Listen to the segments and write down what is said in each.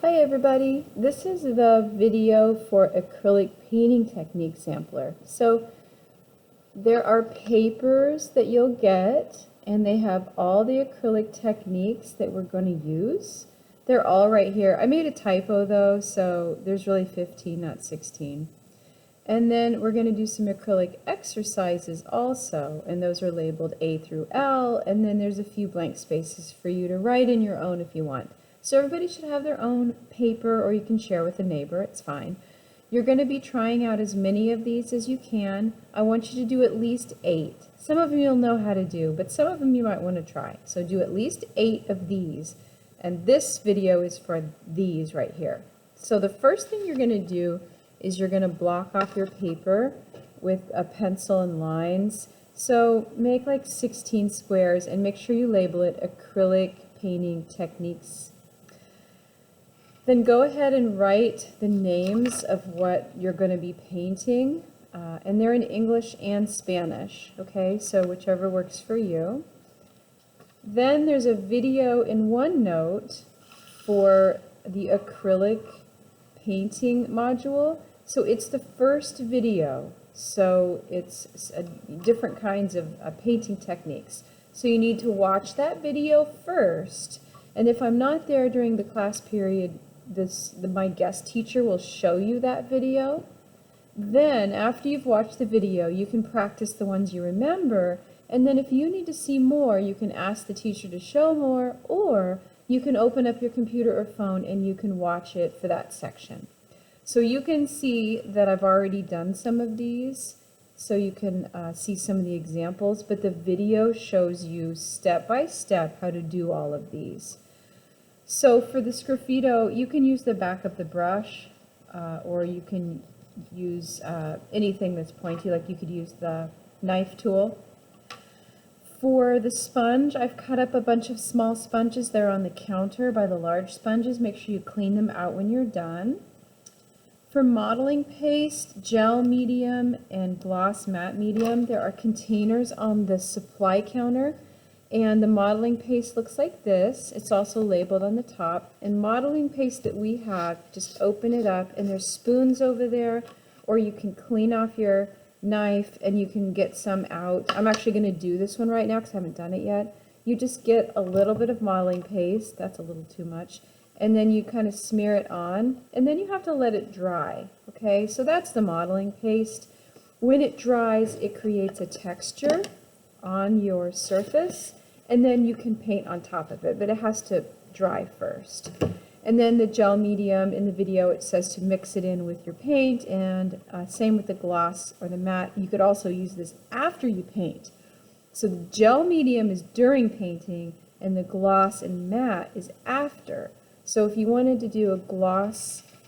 Hi everybody, this is the video for acrylic painting technique sampler. So there are papers that you'll get and they have all the acrylic techniques that we're going to use. They're all right here. I made a typo though, so there's really 15, not 16. And then we're going to do some acrylic exercises also, and those are labeled A through L, and then there's a few blank spaces for you to write in your own if you want. So everybody should have their own paper, or you can share with a neighbor, it's fine. You're going to be trying out as many of these as you can. I want you to do at least 8. Some of them you'll know how to do, but some of them you might want to try. So do at least 8 of these, and this video is for these right here. So the first thing you're going to do is you're going to block off your paper with a pencil and lines. So make like 16 squares and make sure you label it acrylic painting techniques. Then go ahead and write the names of what you're going to be painting, and they're in English and Spanish, okay, so whichever works for you. Then there's a video in OneNote for the acrylic painting module. So it's the first video, so it's different kinds of painting techniques. So you need to watch that video first, and if I'm not there during the class period, my guest teacher will show you that video. Then after you've watched the video, you can practice the ones you remember, and then if you need to see more, you can ask the teacher to show more, or you can open up your computer or phone and you can watch it for that section. So you can see that I've already done some of these, so you can see some of the examples, but the video shows you step by step how to do all of these. So for the sgraffito, you can use the back of the brush, or you can use anything that's pointy, like you could use the knife tool. For the sponge, I've cut up a bunch of small sponges. They're on the counter by the large sponges. Make sure you clean them out when you're done. For modeling paste, gel medium, and gloss matte medium, there are containers on the supply counter, and the modeling paste looks like this. It's also labeled on the top. And modeling paste that we have, just open it up, and there's spoons over there, or you can clean off your knife and you can get some out. I'm actually going to do this one right now because I haven't done it yet. You just get a little bit of modeling paste, that's a little too much, and then you kind of smear it on, and then you have to let it dry. Okay, so that's the modeling paste. When it dries, it creates a texture on your surface, and then you can paint on top of it, but it has to dry first. And then the gel medium, in the video it says to mix it in with your paint, and same with the gloss or the matte. You could also use this after you paint. So the gel medium is during painting, and the gloss and matte is after. So if you wanted to do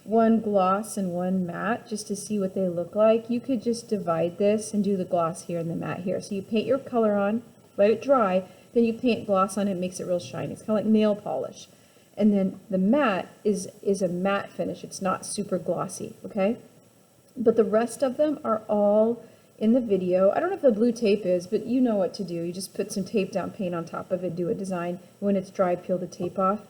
one gloss and one matte, just to see what they look like, you could just divide this and do the gloss here and the matte here. So you paint your color on, let it dry, then you paint gloss on it, makes it real shiny. It's kind of like nail polish. And then the matte is a matte finish. It's not super glossy, okay? But the rest of them are all in the video. I don't know if the blue tape is, but you know what to do. You just put some tape down, paint on top of it, do a design. When it's dry, peel the tape off.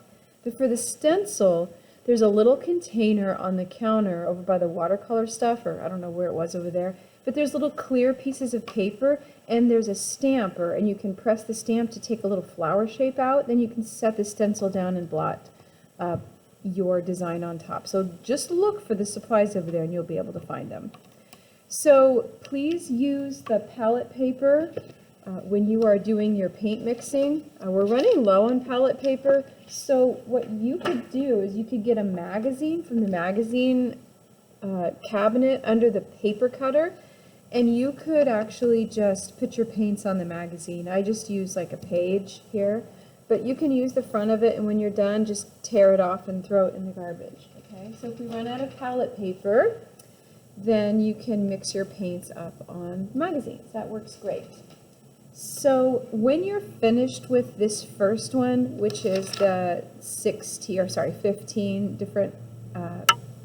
But for the stencil, there's a little container on the counter over by the watercolor stuff, or I don't know where it was over there, but there's little clear pieces of paper, and there's a stamper, and you can press the stamp to take a little flower shape out, then you can set the stencil down and blot your design on top. So just look for the supplies over there and you'll be able to find them. So please use the palette paper when you are doing your paint mixing. We're running low on palette paper, so what you could do is you could get a magazine from the magazine cabinet under the paper cutter, and you could actually just put your paints on the magazine. I just use like a page here, but you can use the front of it, and when you're done, just tear it off and throw it in the garbage. Okay, so if we run out of palette paper, then you can mix your paints up on magazines. That works great. So when you're finished with this first one, which is the 15 different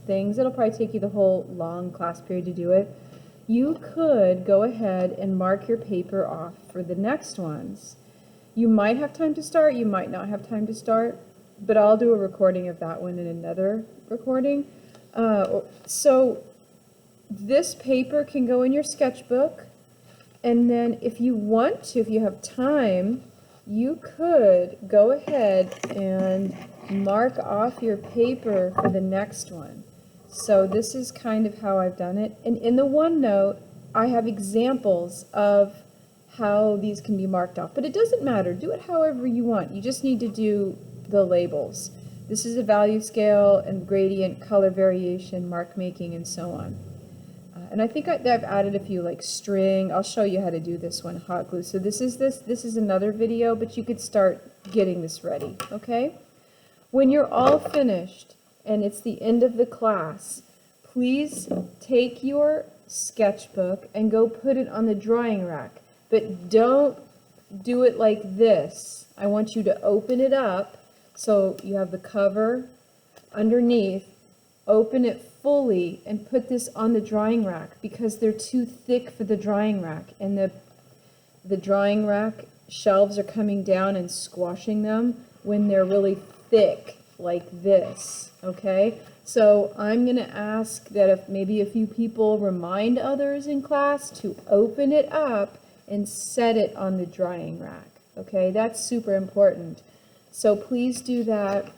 things, it'll probably take you the whole long class period to do it. You could go ahead and mark your paper off for the next ones. You might have time to start, you might not have time to start. but I'll do a recording of that one in another recording. So this paper can go in your sketchbook, and then if you want to, if you have time, you could go ahead and mark off your paper for the next one. So this is kind of how I've done it. And in the OneNote, I have examples of how these can be marked off. But it doesn't matter. Do it however you want. You just need to do the labels. This is a value scale and gradient, color variation, mark making, and so on. And I think I've added a few like string. I'll show you how to do this one, hot glue. So this is another video, but you could start getting this ready, okay? When you're all finished and it's the end of the class, please take your sketchbook and go put it on the drawing rack. But don't do it like this. I want you to open it up so you have the cover underneath. Open it fully and put this on the drawing rack because they're too thick for the drawing rack, and the drawing rack shelves are coming down and squashing them when they're really thick like this, okay? So I'm going to ask that if maybe a few people remind others in class to open it up and set it on the drying rack, okay? That's super important. So please do that,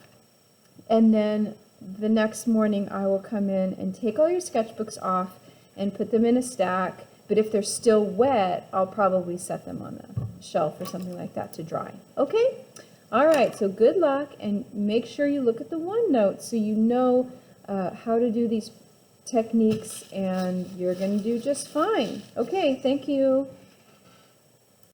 and then the next morning I will come in and take all your sketchbooks off and put them in a stack, but if they're still wet, I'll probably set them on a shelf or something like that to dry. Okay? All right, so good luck, and make sure you look at the OneNote so you know how to do these techniques, and you're going to do just fine. Okay, thank you.